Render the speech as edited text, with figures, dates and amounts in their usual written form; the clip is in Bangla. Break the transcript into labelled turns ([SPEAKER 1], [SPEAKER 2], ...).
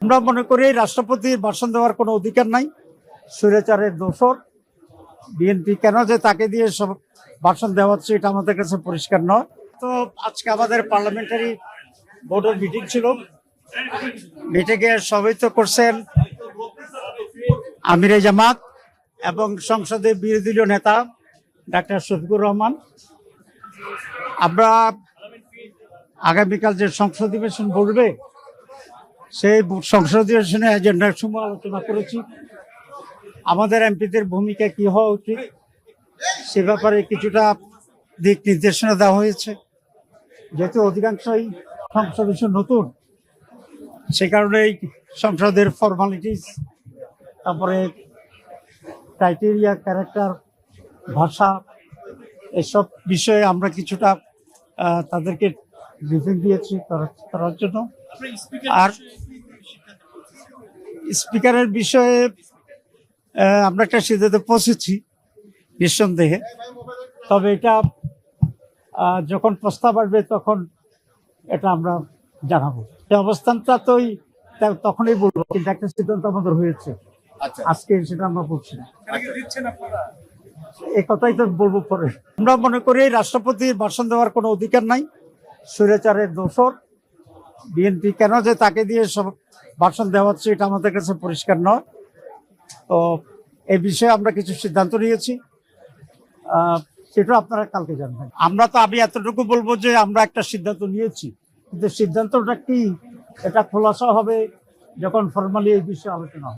[SPEAKER 1] আমরা মনে করি রাষ্ট্রপতির ভাষণ দেওয়ার কোনো অধিকার নাই। স্বৈরাচারের দোসর বিএনপি কেন যে তাকে দিয়ে সব ভাষণ দেওয়া হচ্ছে এটা আমাদের কাছে পরিষ্কার নয়। তো আজকে আমাদের পার্লামেন্টারি বোর্ডের মিটিং ছিল। মিটিংয়ে সভাপতিত্ব করছেন আমিরে জামাত এবং সংসদের বিরোধী দলীয় নেতা ডাক্তার শফিকুর রহমান। আমরা আগামীকাল যে সংসদ অধিবেশন বলবে সেই সংসদ অধিবেশনে এজেন্ডার সময় আলোচনা করেছি। আমাদের এমপিদের ভূমিকা কি হওয়া উচিত সে ব্যাপারে কিছুটা দিক নির্দেশনা দেওয়া হয়েছে। যেহেতু অধিকাংশই সংসদ নতুন, সে কারণেই সংসদের ফর্মালিটিস, তারপরে ক্রাইটেরিয়া, ক্যারেক্টার, ভাষা, এসব বিষয়ে আমরা কিছুটা তাদেরকে ব্রিফিং দিয়েছি করার জন্য। আর স্পিকারের বিষয়ে আমরা একটা সিদ্ধান্তে পৌঁছেছি নিঃসন্দেহে। তবে এটা যখন প্রস্তাব আসবে তখন এটা আমরা জানাবো। এই অবস্থানটা তো তখনই বলবো, কিন্তু একটা সিদ্ধান্ত আমাদের হয়েছে। আজকে সেটা আমরা বলছি না, এই কথাই তো বলবো পরে। আমরা মনে করি রাষ্ট্রপতির ভাষণ দেওয়ার কোনো অধিকার নাই। স্বৈরাচারের দোসর বিএনপি কেন যে তাকে দিয়ে সব ভাষণ দেওয়া হচ্ছে এটা আমাদের কাছে পরিষ্কার নয়। তো এই বিষয়ে আমরা কিছু সিদ্ধান্ত নিয়েছি, সেটা আপনারা কালকে জানবেন। আমি এতটুকু বলবো যে আমরা একটা সিদ্ধান্ত নিয়েছি, কিন্তু সিদ্ধান্তটা কি এটা খোলাসা হবে যখন ফর্মালি এই বিষয়ে আলোচনা হবে।